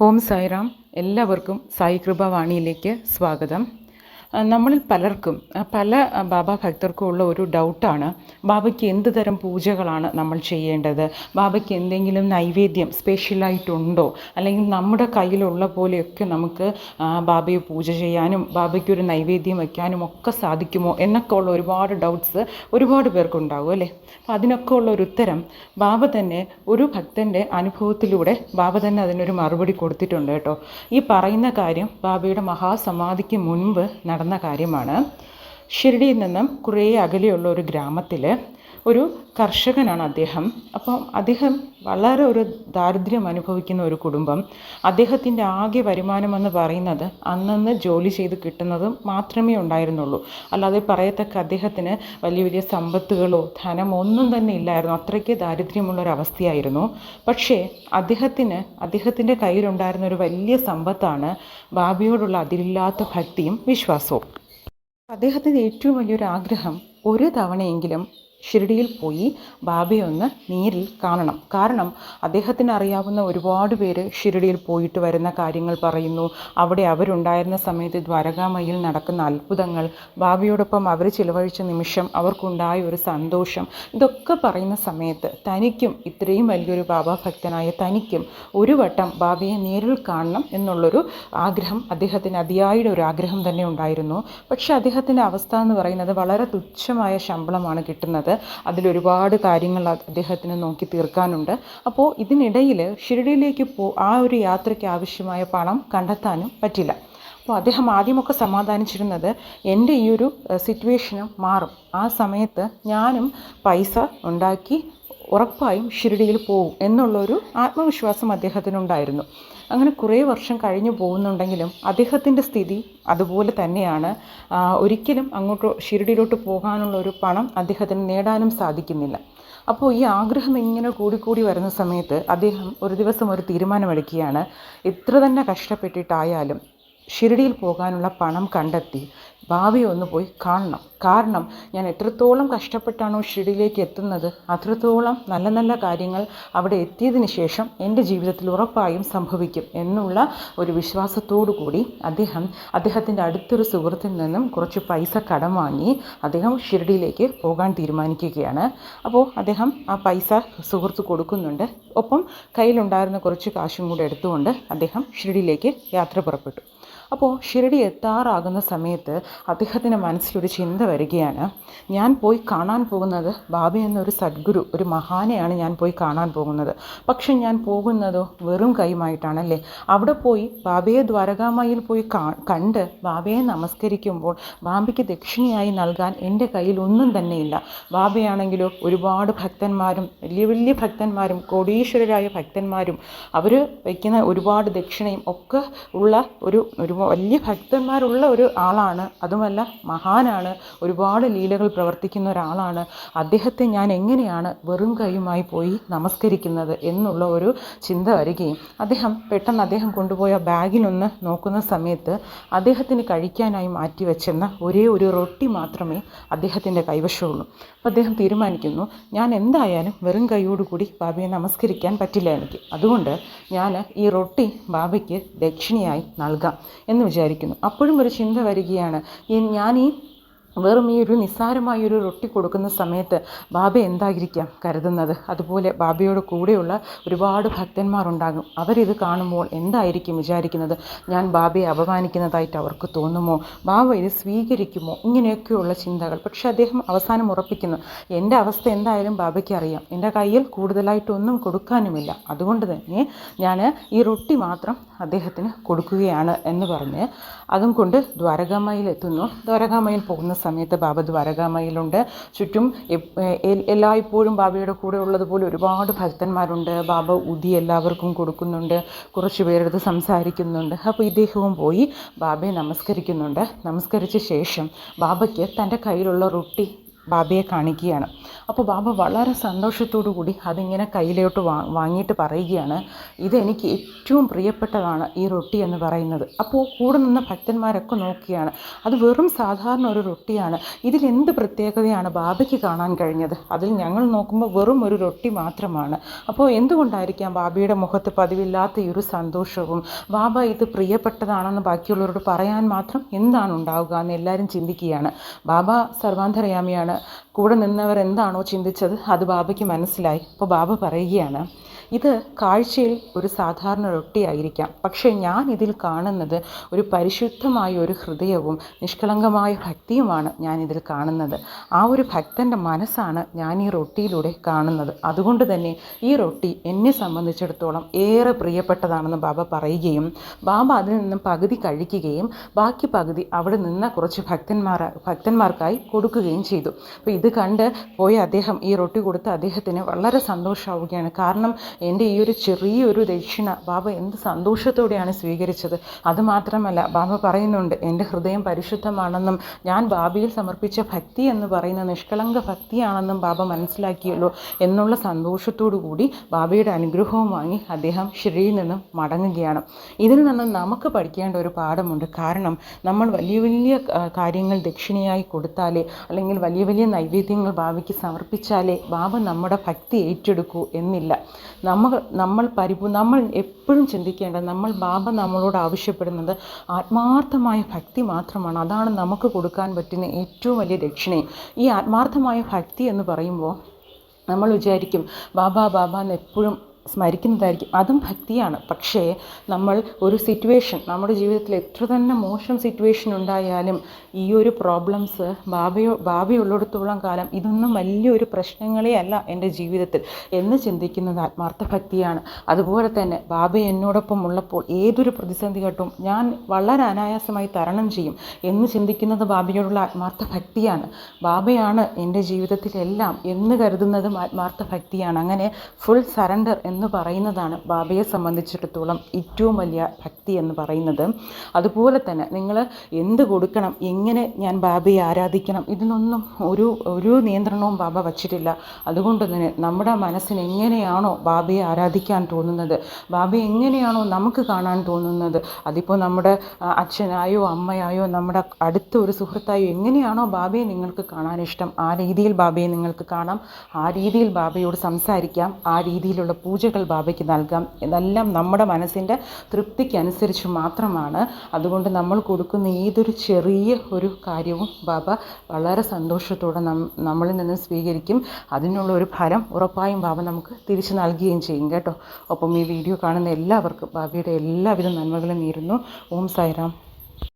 ഓം സായിറാം. എല്ലാവർക്കും സായി കൃപ വാണിയിലേക്ക് സ്വാഗതം. നമ്മളിൽ പലർക്കും പല ബാബ ഭക്തർക്കും ഉള്ള ഒരു ഡൗട്ടാണ്, ബാബയ്ക്ക് എന്ത് തരം പൂജകളാണ് നമ്മൾ ചെയ്യേണ്ടത്, ബാബയ്ക്ക് എന്തെങ്കിലും നൈവേദ്യം സ്പെഷ്യലായിട്ടുണ്ടോ, അല്ലെങ്കിൽ നമ്മുടെ കയ്യിലുള്ള പോലെയൊക്കെ നമുക്ക് ബാബയെ പൂജ ചെയ്യാനും ബാബയ്ക്കൊരു നൈവേദ്യം വയ്ക്കാനും ഒക്കെ സാധിക്കുമോ എന്നൊക്കെ ഉള്ള ഒരുപാട് ഡൗട്ട്സ് ഒരുപാട് പേർക്കുണ്ടാകും അല്ലേ. അപ്പോൾ അതിനൊക്കെ ഉള്ള ഒരു ഉത്തരം ബാബ തന്നെ ഒരു ഭക്തൻ്റെ അനുഭവത്തിലൂടെ ബാബ തന്നെ അതിനൊരു മറുപടി കൊടുത്തിട്ടുണ്ട് കേട്ടോ. ഈ പറയുന്ന കാര്യം ബാബയുടെ മഹാസമാധിക്ക് മുൻപ് നടന്ന കാര്യമാണ്. ഷിർഡിയിൽ നിന്നും കുറേ അകലെയുള്ള ഒരു ഗ്രാമത്തിൽ ഒരു കർഷകനാണ് അദ്ദേഹം. അപ്പം അദ്ദേഹം വളരെ ഒരു ദാരിദ്ര്യം അനുഭവിക്കുന്ന ഒരു കുടുംബം. അദ്ദേഹത്തിൻ്റെ ആകെ വരുമാനമെന്ന് പറയുന്നത് അന്നന്ന് ജോലി ചെയ്ത് കിട്ടുന്നത് മാത്രമേ ഉണ്ടായിരുന്നുള്ളൂ. അല്ലാതെ പറയത്തക്ക അദ്ദേഹത്തിന് വലിയ വലിയ സമ്പത്തുകളോ ധനമോ ഒന്നും തന്നെ ഇല്ലായിരുന്നു. അത്രയ്ക്ക് ദാരിദ്ര്യമുള്ളൊരവസ്ഥയായിരുന്നു. പക്ഷേ അദ്ദേഹത്തിൻ്റെ കയ്യിലുണ്ടായിരുന്ന ഒരു വലിയ സമ്പത്താണ് ബാബയോടുള്ള അതിരില്ലാത്ത ഭക്തിയും വിശ്വാസവും. അദ്ദേഹത്തിൻ്റെ ഏറ്റവും വലിയൊരു ആഗ്രഹം ഒരു തവണയെങ്കിലും ഷിർഡിയിൽ പോയി ബാബയെ ഒന്ന് നേരിൽ കാണണം. കാരണം അദ്ദേഹത്തിന് അറിയാവുന്ന ഒരുപാട് പേര് ഷിർഡിയിൽ പോയിട്ട് വരുന്ന കാര്യങ്ങൾ പറയുന്നു. അവിടെ അവരുണ്ടായിരുന്ന സമയത്ത് ദ്വാരകാമയിൽ നടക്കുന്ന അത്ഭുതങ്ങൾ, ബാബയോടൊപ്പം അവർ ചിലവഴിച്ച നിമിഷം, അവർക്കുണ്ടായ ഒരു സന്തോഷം, ഇതൊക്കെ പറയുന്ന സമയത്ത് തനിക്കും, ഇത്രയും വലിയൊരു ബാബ ഭക്തനായ തനിക്കും ഒരു വട്ടം ബാബയെ നേരിൽ കാണണം എന്നുള്ളൊരു ആഗ്രഹം അദ്ദേഹത്തിന് അതിയായ ഒരു ആഗ്രഹം തന്നെ ഉണ്ടായിരുന്നു. പക്ഷേ അദ്ദേഹത്തിൻ്റെ അവസ്ഥ എന്ന് പറയുന്നത് വളരെ തുച്ഛമായ ശമ്പളമാണ് കിട്ടുന്നത്. അതിലൊരുപാട് കാര്യങ്ങൾ അദ്ദേഹത്തിന് നോക്കി തീർക്കാനുണ്ട്. അപ്പോൾ ഇതിനിടയിൽ ഷിർഡിയിലേക്ക് ആ ഒരു യാത്രയ്ക്ക് ആവശ്യമായ പണം കണ്ടെത്താനും പറ്റില്ല. അപ്പോൾ അദ്ദേഹം ആദ്യമൊക്കെ സമാധാനിച്ചിരുന്നത് എൻ്റെ ഈ ഒരു സിറ്റുവേഷനും മാറും, ആ സമയത്ത് ഞാനും പൈസ ഉണ്ടാക്കി ഉറപ്പായും ഷിർഡിയിൽ പോകും എന്നുള്ളൊരു ആത്മവിശ്വാസം അദ്ദേഹത്തിനുണ്ടായിരുന്നു. അങ്ങനെ കുറേ വർഷം കഴിഞ്ഞു പോകുന്നുണ്ടെങ്കിലും അദ്ദേഹത്തിൻ്റെ സ്ഥിതി അതുപോലെ തന്നെയാണ്. ഒരിക്കലും ഷിർഡിയിലോട്ട് പോകാനുള്ള ഒരു പണം അദ്ദേഹത്തിന് നേടാനും സാധിക്കുന്നില്ല. അപ്പോൾ ഈ ആഗ്രഹം ഇങ്ങനെ കൂടിക്കൂടി വരുന്ന സമയത്ത് അദ്ദേഹം ഒരു ദിവസം ഒരു തീരുമാനമെടുക്കുകയാണ്, എത്ര തന്നെ കഷ്ടപ്പെട്ടിട്ടായാലും ഷിർഡിയിൽ പോകാനുള്ള പണം കണ്ടെത്തി ബാബയെ ഒന്ന് പോയി കാണണം. കാരണം ഞാൻ എത്രത്തോളം കഷ്ടപ്പെട്ടാണോ ഷിർഡിയിലേക്ക് എത്തുന്നത്, അത്രത്തോളം നല്ല നല്ല കാര്യങ്ങൾ അവിടെ എത്തിയതിന് ശേഷം എൻ്റെ ജീവിതത്തിൽ ഉറപ്പായും സംഭവിക്കും എന്നുള്ള ഒരു വിശ്വാസത്തോടു കൂടി അദ്ദേഹത്തിൻ്റെ അടുത്തൊരു സുഹൃത്തിൽ നിന്നും കുറച്ച് പൈസ കടം വാങ്ങി അദ്ദേഹം ഷിർഡിയിലേക്ക് പോകാൻ തീരുമാനിക്കുകയാണ്. അപ്പോൾ അദ്ദേഹം ആ പൈസ സുഹൃത്ത് കൊടുക്കുന്നുണ്ട്. ഒപ്പം കയ്യിലുണ്ടായിരുന്ന കുറച്ച് കാശും കൂടെ എടുത്തുകൊണ്ട് അദ്ദേഹം ഷിർഡിയിലേക്ക് യാത്ര പുറപ്പെട്ടു. അപ്പോൾ ഷിർഡി എത്താറാകുന്ന സമയത്ത് അദ്ദേഹത്തിൻ്റെ മനസ്സിലൊരു ചിന്ത വരികയാണ്, ഞാൻ പോയി കാണാൻ പോകുന്നത് ബാബ എന്നൊരു സദ്ഗുരു, ഒരു മഹാനെയാണ് ഞാൻ പോയി കാണാൻ പോകുന്നത്. പക്ഷെ ഞാൻ പോകുന്നതോ വെറും കൈയുമായിട്ടാണല്ലേ. അവിടെ പോയി ബാബയെ ദ്വാരകാമയിൽ പോയി കണ്ട് ബാബയെ നമസ്കരിക്കുമ്പോൾ ബാബയ്ക്ക് ദക്ഷിണയായി നൽകാൻ എൻ്റെ കയ്യിൽ ഒന്നും തന്നെയില്ല. ബാബയാണെങ്കിലോ ഒരുപാട് ഭക്തന്മാരും വലിയ വലിയ ഭക്തന്മാരും കോടീശ്വരരായ ഭക്തന്മാരും അവർ വയ്ക്കുന്ന ഒരുപാട് ദക്ഷിണയും ഒക്കെ ഉള്ള ഒരു വലിയ ഭക്തന്മാരുള്ള ഒരു ആളാണ്. അതുമല്ല മഹാനാണ്, ഒരുപാട് ലീലകൾ പ്രവർത്തിക്കുന്ന ഒരാളാണ്. അദ്ദേഹത്തെ ഞാൻ എങ്ങനെയാണ് വെറും കൈയുമായി പോയി നമസ്കരിക്കുന്നത് എന്നുള്ള ഒരു ചിന്ത വരികയും പെട്ടെന്ന് അദ്ദേഹം കൊണ്ടുപോയ ബാഗിലൊന്ന് നോക്കുന്ന സമയത്ത് അദ്ദേഹത്തിന് കഴിക്കാനായി മാറ്റിവെച്ചെന്ന ഒരേ ഒരു റൊട്ടി മാത്രമേ അദ്ദേഹത്തിൻ്റെ കൈവശമുള്ളൂ. അപ്പോൾ അദ്ദേഹം തീരുമാനിക്കുന്നു, ഞാൻ എന്തായാലും വെറും കൈയോടുകൂടി ബാബയെ നമസ്കരിക്കാൻ പറ്റില്ല എനിക്ക്, അതുകൊണ്ട് ഞാൻ ഈ റൊട്ടി ബാബയ്ക്ക് ദക്ഷിണയായി നൽകാം എന്ന് വിചാരിക്കുന്നു. അപ്പോഴും ഒരു ചിന്ത വരികയാണ്, ഞാൻ വെറും ഈ ഒരു നിസ്സാരമായൊരു റൊട്ടി കൊടുക്കുന്ന സമയത്ത് ബാബ എന്തായിരിക്കാം കരുതുന്നത്. അതുപോലെ ബാബയോട് കൂടെയുള്ള ഒരുപാട് ഭക്തന്മാരുണ്ടാകും, അവരിത് കാണുമ്പോൾ എന്തായിരിക്കും വിചാരിക്കുന്നത്, ഞാൻ ബാബയെ അപമാനിക്കുന്നതായിട്ട് അവർക്ക് തോന്നുമോ, ബാബ ഇത് സ്വീകരിക്കുമോ, ഇങ്ങനെയൊക്കെയുള്ള ചിന്തകൾ. പക്ഷെ അദ്ദേഹം അവസാനം ഉറപ്പിക്കുന്നു, എൻ്റെ അവസ്ഥ എന്തായാലും ബാബയ്ക്ക് അറിയാം, എൻ്റെ കയ്യിൽ കൂടുതലായിട്ടൊന്നും കൊടുക്കാനുമില്ല, അതുകൊണ്ട് തന്നെ ഞാൻ ഈ റൊട്ടി മാത്രം അദ്ദേഹത്തിന് കൊടുക്കുകയാണ് എന്ന് പറഞ്ഞ് അതും കൊണ്ട് ദ്വാരകാമയിൽ എത്തുന്നു. ദ്വാരകാമയിൽ പോകുന്ന സമയത്ത് ബാബ ദ്വാരകാമയിലുണ്ട്. ചുറ്റും എല്ലായ്പ്പോഴും ബാബയുടെ കൂടെ ഉള്ളതുപോലെ ഒരുപാട് ഭക്തന്മാരുണ്ട്. ബാബ ഉതി എല്ലാവർക്കും കൊടുക്കുന്നുണ്ട്, കുറച്ച് പേരെടുത്ത് സംസാരിക്കുന്നുണ്ട്. അപ്പോൾ ഇദ്ദേഹവും പോയി ബാബയെ നമസ്കരിക്കുന്നുണ്ട്. നമസ്കരിച്ച ശേഷം ബാബയ്ക്ക് തൻ്റെ കയ്യിലുള്ള റൊട്ടി ബാബയെ കാണിക്കുകയാണ്. അപ്പോൾ ബാബ വളരെ സന്തോഷത്തോടു കൂടി അതിങ്ങനെ കയ്യിലോട്ട് വാങ്ങിയിട്ട് പറയുകയാണ്, ഇതെനിക്ക് ഏറ്റവും പ്രിയപ്പെട്ടതാണ് ഈ റൊട്ടി എന്ന് പറയുന്നത്. അപ്പോൾ കൂടെ നിന്ന ഭക്തന്മാരൊക്കെ നോക്കുകയാണ്, അത് വെറും സാധാരണ ഒരു റൊട്ടിയാണ്, ഇതിലെന്ത് പ്രത്യേകതയാണ് ബാബയ്ക്ക് കാണാൻ കഴിഞ്ഞത്? അതിൽ ഞങ്ങൾ നോക്കുമ്പോൾ വെറും ഒരു റൊട്ടി മാത്രമാണ്. അപ്പോൾ എന്തുകൊണ്ടായിരിക്കാം ബാബയുടെ മുഖത്ത് പതിവില്ലാത്ത ഈ ഒരു സന്തോഷവും? ബാബ ഇത് പ്രിയപ്പെട്ടതാണെന്ന് ബാക്കിയുള്ളവരോട് പറയാൻ മാത്രം എന്താണ് ഉണ്ടാവുക എന്ന് എല്ലാവരും ചിന്തിക്കുകയാണ്. ബാബ സർവാന്തരയാമിയാണ്. കൂടെ നിന്നവർ എന്താണോ ചിന്തിച്ചത് അത് ബാബയ്ക്ക് മനസ്സിലായി. അപ്പോൾ ബാബ പറയുകയാണ്, ഇത് കാഴ്ചയിൽ ഒരു സാധാരണ റൊട്ടിയായിരിക്കാം, പക്ഷേ ഞാൻ ഇതിൽ കാണുന്നത് ഒരു പരിശുദ്ധമായ ഒരു ഹൃദയവും നിഷ്കളങ്കമായ ഭക്തിയുമാണ് ഞാനിതിൽ കാണുന്നത്. ആ ഒരു ഭക്തൻ്റെ മനസ്സാണ് ഞാൻ ഈ റൊട്ടിയിലൂടെ കാണുന്നത്. അതുകൊണ്ട് തന്നെ ഈ റൊട്ടി എന്നെ സംബന്ധിച്ചിടത്തോളം ഏറെ പ്രിയപ്പെട്ടതാണെന്ന് ബാബ പറയുകയും ബാബ അതിൽ നിന്നും പകുതി കഴിക്കുകയും ബാക്കി പകുതി അവിടെ നിന്ന കുറച്ച് ഭക്തന്മാർക്കായി കൊടുക്കുകയും ചെയ്തു. അപ്പോൾ ഇത് കണ്ട് പോയ അദ്ദേഹം ഈ റൊട്ടി കൊടുത്ത് അദ്ദേഹത്തിന് വളരെ സന്തോഷമാവുകയാണ്. കാരണം എൻ്റെ ഈ ഒരു ചെറിയൊരു ദക്ഷിണ ബാബ എന്ത് സന്തോഷത്തോടെയാണ് സ്വീകരിച്ചത്. അതുമാത്രമല്ല, ബാബ പറയുന്നുണ്ട്, എൻ്റെ ഹൃദയം പരിശുദ്ധമാണെന്നും ഞാൻ ബാബയിൽ സമർപ്പിച്ച ഭക്തി എന്ന് പറയുന്ന നിഷ്കളങ്ക ഭക്തിയാണെന്നും ബാബ മനസ്സിലാക്കിയല്ലോ എന്നുള്ള സന്തോഷത്തോടു കൂടി ബാബയുടെ അനുഗ്രഹവും വാങ്ങി അദ്ദേഹം ഷിരിയിൽ നിന്നും മടങ്ങുകയാണ്. ഇതിൽ നിന്ന് നമുക്ക് പഠിക്കേണ്ട ഒരു പാഠമുണ്ട്. കാരണം നമ്മൾ വലിയ വലിയ കാര്യങ്ങൾ ദക്ഷിണയായി കൊടുത്താലേ, അല്ലെങ്കിൽ വലിയ വലിയ നൈവേദ്യങ്ങൾ ബാബയ്ക്ക് സമർപ്പിച്ചാലേ ബാബ നമ്മുടെ ഭക്തി ഏറ്റെടുക്കൂ എന്നില്ല. നമ്മൾ എപ്പോഴും ചിന്തിക്കേണ്ടത്, ബാബ നമ്മളോട് ആവശ്യപ്പെടുന്നത് ആത്മാർത്ഥമായ ഭക്തി മാത്രമാണ്. അതാണ് നമുക്ക് കൊടുക്കാൻ പറ്റുന്ന ഏറ്റവും വലിയ ദക്ഷിണയും. ഈ ആത്മാർത്ഥമായ ഭക്തി എന്ന് പറയുമ്പോൾ നമ്മൾ വിചാരിക്കും ബാബ എന്ന് എപ്പോഴും സ്മരിക്കുന്നതായിരിക്കും, അതും ഭക്തിയാണ്. പക്ഷേ നമ്മൾ ഒരു സിറ്റുവേഷൻ, നമ്മുടെ ജീവിതത്തിൽ എത്ര തന്നെ മോശം സിറ്റുവേഷൻ ഉണ്ടായാലും ഈ ഒരു പ്രോബ്ലംസ് ബാബയുള്ളിടത്തോളം കാലം ഇതൊന്നും വലിയൊരു പ്രശ്നങ്ങളേ അല്ല എൻ്റെ ജീവിതത്തിൽ എന്ന് ചിന്തിക്കുന്നത് ആത്മാർത്ഥ ഭക്തിയാണ്. അതുപോലെ തന്നെ ബാബ എന്നോടൊപ്പം ഉള്ളപ്പോൾ ഏതൊരു പ്രതിസന്ധി ഘട്ടവും ഞാൻ വളരെ അനായാസമായി തരണം ചെയ്യും എന്ന് ചിന്തിക്കുന്നത് ബാബയോടുള്ള ആത്മാർത്ഥ ഭക്തിയാണ്. ബാബയാണ് എൻ്റെ ജീവിതത്തിലെല്ലാം എന്ന് കരുതുന്നതും ആത്മാർത്ഥ ഭക്തിയാണ്. അങ്ങനെ ഫുൾ സറണ്ടർ എന്ന് പറയുന്നതാണ് ബാബയെ സംബന്ധിച്ചിടത്തോളം ഏറ്റവും വലിയ ഭക്തി എന്ന് പറയുന്നത്. അതുപോലെ തന്നെ നിങ്ങൾ എന്ത് കൊടുക്കണം, എങ്ങനെ ഞാൻ ബാബയെ ആരാധിക്കണം, ഇതിനൊന്നും ഒരു നിയന്ത്രണവും ബാബ വച്ചിട്ടില്ല. അതുകൊണ്ട് തന്നെ നമ്മുടെ മനസ്സിന് എങ്ങനെയാണോ ബാബയെ ആരാധിക്കാൻ തോന്നുന്നത്, ബാബയെ എങ്ങനെയാണോ നമുക്ക് കാണാൻ തോന്നുന്നത്, അതിപ്പോൾ നമ്മുടെ അച്ഛനായോ അമ്മയായോ നമ്മുടെ അടുത്ത ഒരു സുഹൃത്തായോ എങ്ങനെയാണോ ബാബയെ നിങ്ങൾക്ക് കാണാൻ ഇഷ്ടം, ആ രീതിയിൽ ബാബയെ നിങ്ങൾക്ക് കാണാം, ആ രീതിയിൽ ബാബയോട് സംസാരിക്കാം, ആ രീതിയിലുള്ള പൂജകൾ ബാബയ്ക്ക് നൽകാം. ഇതെല്ലാം നമ്മുടെ മനസ്സിൻ്റെ തൃപ്തിക്കനുസരിച്ച് മാത്രമാണ്. അതുകൊണ്ട് നമ്മൾ കൊടുക്കുന്ന ഏതൊരു ചെറിയ ഒരു കാര്യവും ബാബ വളരെ സന്തോഷത്തോടെ നമ്മളിൽ നിന്ന് സ്വീകരിക്കും. അതിനുള്ള ഒരു ഫലം ഉറപ്പായും ബാബ നമുക്ക് തിരിച്ചു നൽകുകയും ചെയ്യും കേട്ടോ. ഒപ്പം ഈ വീഡിയോ കാണുന്ന എല്ലാവർക്കും ബാബയുടെ എല്ലാവിധ നന്മകളും നേരുന്നു. ഓം സായിറാം.